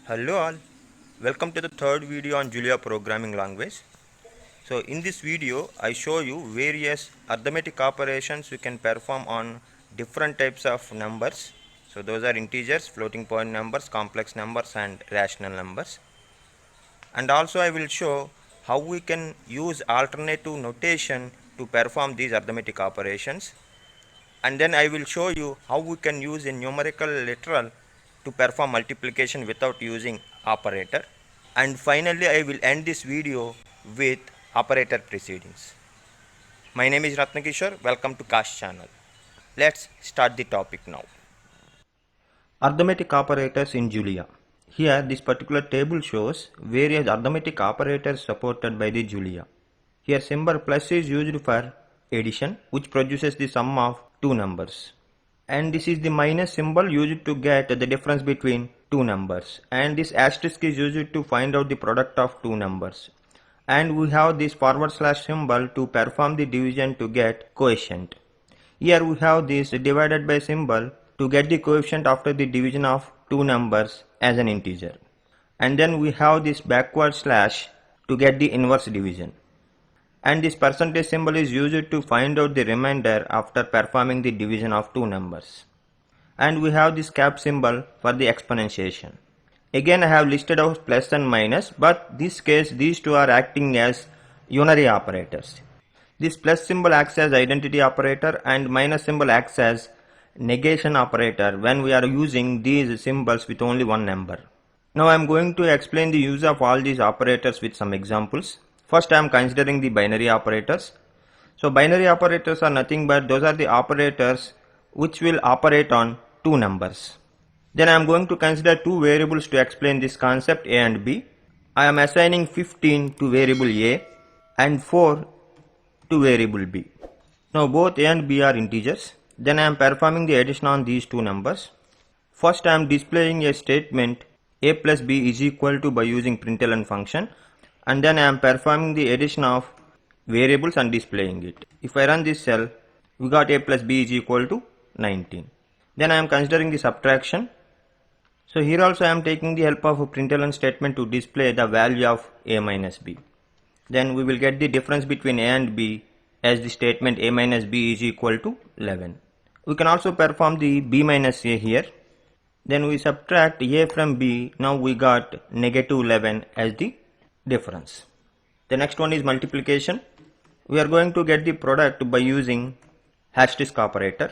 Hello all, welcome to the third video on Julia programming language. So in this video I show you various arithmetic operations we can perform on different types of numbers. So those are integers, floating point numbers, complex numbers and rational numbers. And also I will show how we can use alternative notation to perform these arithmetic operations. And then I will show you how we can use a numerical literal to perform multiplication without using operator. And finally I will end this video with operator precedings. My name is Ratnakishore. Welcome to Cast channel. Let's start the topic now. Arithmetic operators in Julia. Here this particular table shows various arithmetic operators supported by the Julia. Here symbol plus is used for addition, which produces the sum of two numbers. And this is the minus symbol used to get the difference between two numbers. And this asterisk is used to find out the product of two numbers. And we have this forward slash symbol to perform the division to get quotient. Here we have this divided by symbol to get the coefficient after the division of two numbers as an integer. And then we have this backward slash to get the inverse division. And this percentage symbol is used to find out the remainder after performing the division of two numbers. And we have this cap symbol for the exponentiation. Again I have listed out plus and minus, but this case these two are acting as unary operators. This plus symbol acts as identity operator and minus symbol acts as negation operator when we are using these symbols with only one number. Now I am going to explain the use of all these operators with some examples. First I am considering the binary operators. So binary operators are nothing but those are the operators which will operate on two numbers. Then I am going to consider two variables to explain this concept a and b. I am assigning 15 to variable a and 4 to variable b. Now both a and b are integers. Then I am performing the addition on these two numbers. First I am displaying a statement a plus b is equal to by using println function. And then I am performing the addition of variables and displaying it. If I run this cell, we got a plus b is equal to 19. Then I am considering the subtraction. So here also I am taking the help of a println statement to display the value of a minus b. Then we will get the difference between a and b as the statement a minus b is equal to 11. We can also perform the b minus a here. Then we subtract a from b. Now we got negative 11 as the difference. The next one is multiplication. We are going to get the product by using asterisk operator.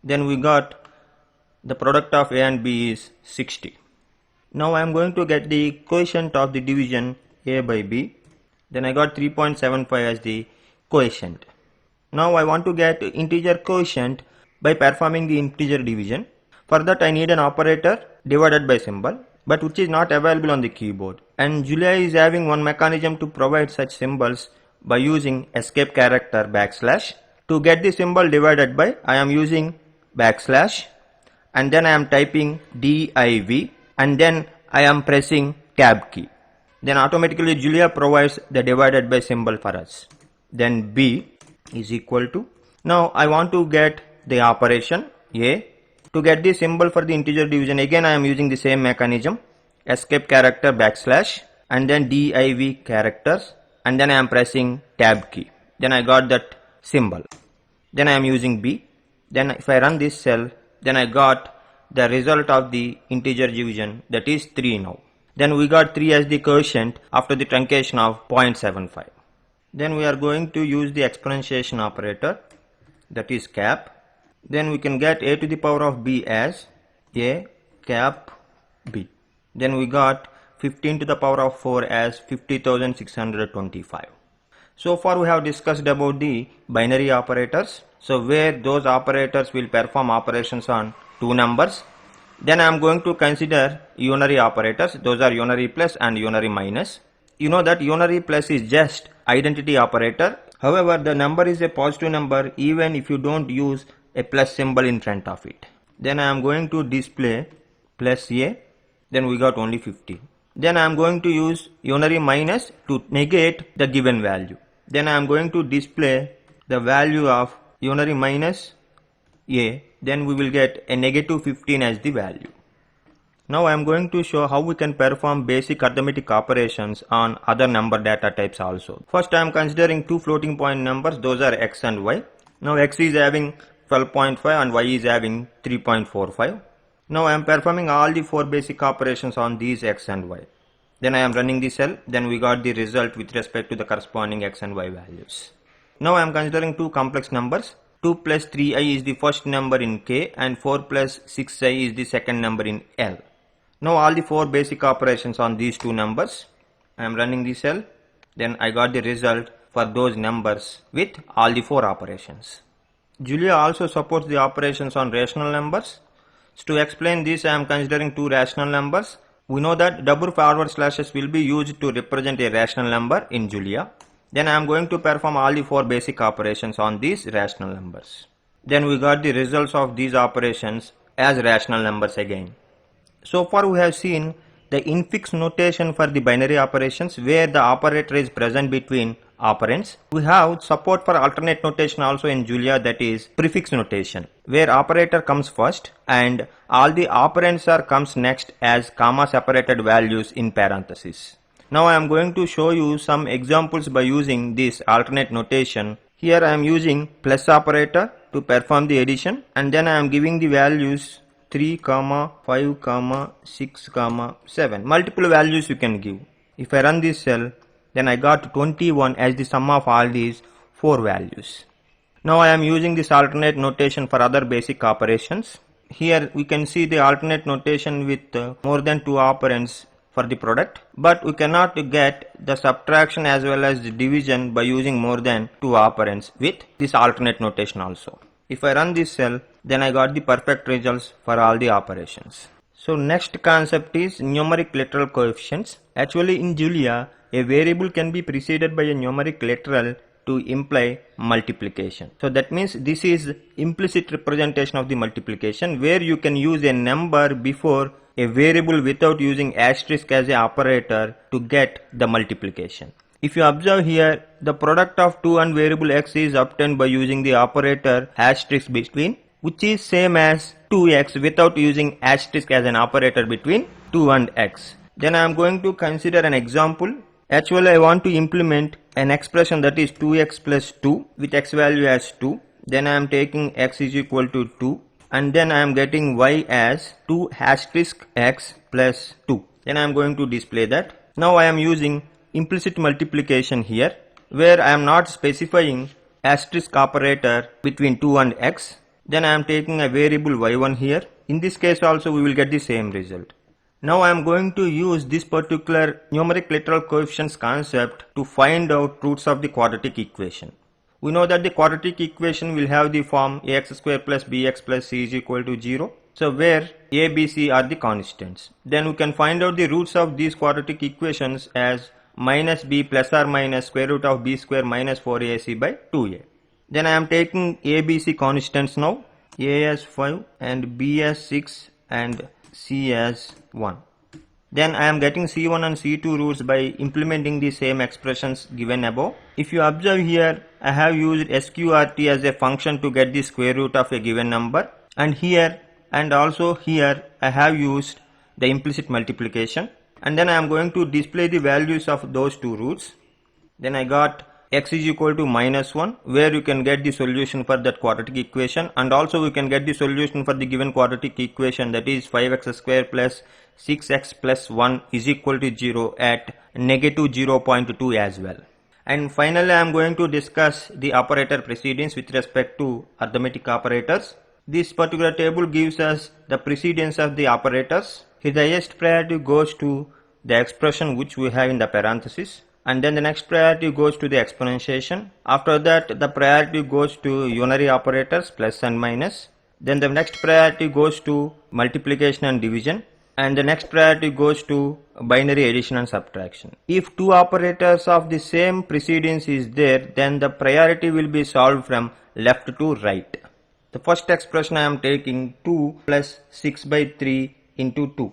Then we got the product of a and b is 60. Now I am going to get the quotient of the division a by b. Then I got 3.75 as the quotient. Now I want to get integer quotient by performing the integer division. For that I need an operator divided by symbol, but which is not available on the keyboard. And Julia is having one mechanism to provide such symbols by using escape character backslash. To get the symbol divided by, I am using backslash and then I am typing div and then I am pressing tab key. Then automatically Julia provides the divided by symbol for us. Then b is equal to, now I want to get the operation a. To get the symbol for the integer division, again I am using the same mechanism, escape character backslash and then div characters and then I am pressing tab key. Then I got that symbol. Then I am using b. Then if I run this cell, then I got the result of the integer division, that is 3 now. Then we got 3 as the quotient after the truncation of 0.75. Then we are going to use the exponentiation operator, that is cap. Then we can get a to the power of b as a cap b. Then we got 15 to the power of 4 as 50,625. So far we have discussed about the binary operators. So where those operators will perform operations on two numbers. Then I am going to consider unary operators. Those are unary plus and unary minus. You know that unary plus is just identity operator. However, the number is a positive number even if you don't use a plus symbol in front of it. Then I am going to display plus a. Then we got only 50. Then I am going to use unary minus to negate the given value. Then I am going to display the value of unary minus a. Then we will get a negative 15 as the value. Now I am going to show how we can perform basic arithmetic operations on other number data types also. First I am considering two floating point numbers, those are x and y. Now x is having 12.5 and y is having 3.45. Now I am performing all the four basic operations on these x and y. Then I am running the cell, then we got the result with respect to the corresponding x and y values. Now I am considering two complex numbers. 2 plus 3i is the first number in K and 4 plus 6i is the second number in L. Now all the four basic operations on these two numbers. I am running the cell, then I got the result for those numbers with all the four operations. Julia also supports the operations on rational numbers. So to explain this, I am considering two rational numbers. We know that double forward slashes will be used to represent a rational number in Julia. Then I am going to perform all the four basic operations on these rational numbers. Then we got the results of these operations as rational numbers again. So far we have seen the infix notation for the binary operations where the operator is present between operands. We have support for alternate notation also in Julia, that is prefix notation, where operator comes first and all the operands comes next as comma separated values in parentheses. Now I am going to show you some examples by using this alternate notation. Here I am using plus operator to perform the addition, and then I am giving the values 3, 5, 6, 7. Multiple values you can give. If I run this cell, then I got 21 as the sum of all these four values. Now I am using this alternate notation for other basic operations. Here we can see the alternate notation with more than two operands for the product, but we cannot get the subtraction as well as the division by using more than two operands with this alternate notation also. If I run this cell, then I got the perfect results for all the operations. So next concept is numeric literal coefficients. Actually in Julia, a variable can be preceded by a numeric literal to imply multiplication. So that means this is implicit representation of the multiplication where you can use a number before a variable without using asterisk as an operator to get the multiplication. If you observe here, the product of 2 and variable x is obtained by using the operator asterisk between, which is same as 2x without using asterisk as an operator between 2 and x. Then I am going to consider an example. Actually I want to implement an expression that is 2x plus 2 with x value as 2. Then I am taking x is equal to 2. And then I am getting y as 2 asterisk x plus 2. Then I am going to display that. Now I am using implicit multiplication here where I am not specifying asterisk operator between 2 and x. Then I am taking a variable y1 here. In this case also we will get the same result. Now I am going to use this particular numeric literal coefficients concept to find out roots of the quadratic equation. We know that the quadratic equation will have the form ax square plus bx plus c is equal to 0. So where a, b, c are the constants. Then we can find out the roots of these quadratic equations as minus b plus or minus square root of b square minus 4ac by 2a. Then I am taking a, b, c constants now. A as 5 and b as 6 and c as 1. Then I am getting c1 and c2 roots by implementing the same expressions given above. If you observe here, I have used sqrt as a function to get the square root of a given number, and here and also here I have used the implicit multiplication, and then I am going to display the values of those two roots. Then I got x is equal to minus 1 where you can get the solution for that quadratic equation, and also we can get the solution for the given quadratic equation, that is 5x square plus 6x plus 1 is equal to 0 at negative 0.2 as well. And finally I am going to discuss the operator precedence with respect to arithmetic operators. This particular table gives us the precedence of the operators. Here the highest priority goes to the expression which we have in the parenthesis, and then the next priority goes to the exponentiation. After that the priority goes to unary operators plus and minus. Then the next priority goes to multiplication and division, and the next priority goes to binary addition and subtraction. If two operators of the same precedence is there, then the priority will be solved from left to right. The first expression I am taking 2 plus 6 by 3 into 2.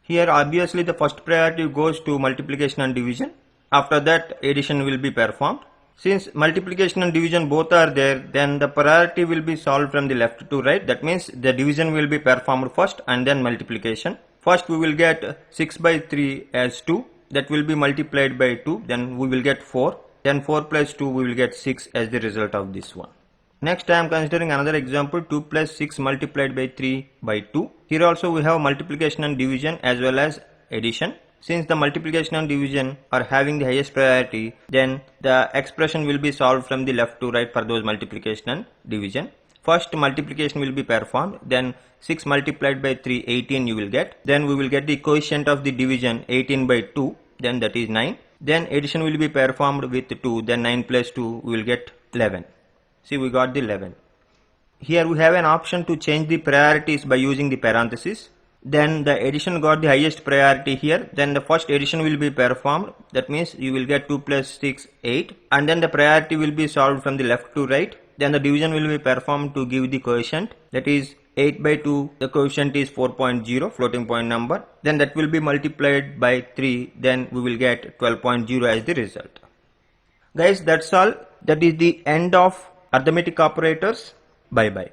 Here obviously the first priority goes to multiplication and division. After that addition will be performed. Since multiplication and division both are there, then the priority will be solved from the left to right. That means the division will be performed first and then multiplication. First we will get 6 by 3 as 2, that will be multiplied by 2, then we will get 4, then 4 plus 2 we will get 6 as the result of this one. Next I am considering another example, 2 plus 6 multiplied by 3 by 2. Here also we have multiplication and division as well as addition. Since the multiplication and division are having the highest priority, then the expression will be solved from the left to right for those multiplication and division. First multiplication will be performed, then 6 multiplied by 3, 18 you will get. Then we will get the quotient of the division 18 by 2, then that is 9. Then addition will be performed with 2, then 9 plus 2 we will get 11. See, we got the 11. Here we have an option to change the priorities by using the parenthesis. Then the addition got the highest priority here, then the first addition will be performed, that means you will get 2 plus 6, 8, and then the priority will be solved from the left to right. Then the division will be performed to give the quotient, that is 8 by 2, the quotient is 4.0, floating point number, then that will be multiplied by 3, then we will get 12.0 as the result. Guys, that's all. That is the end of arithmetic operators. Bye bye.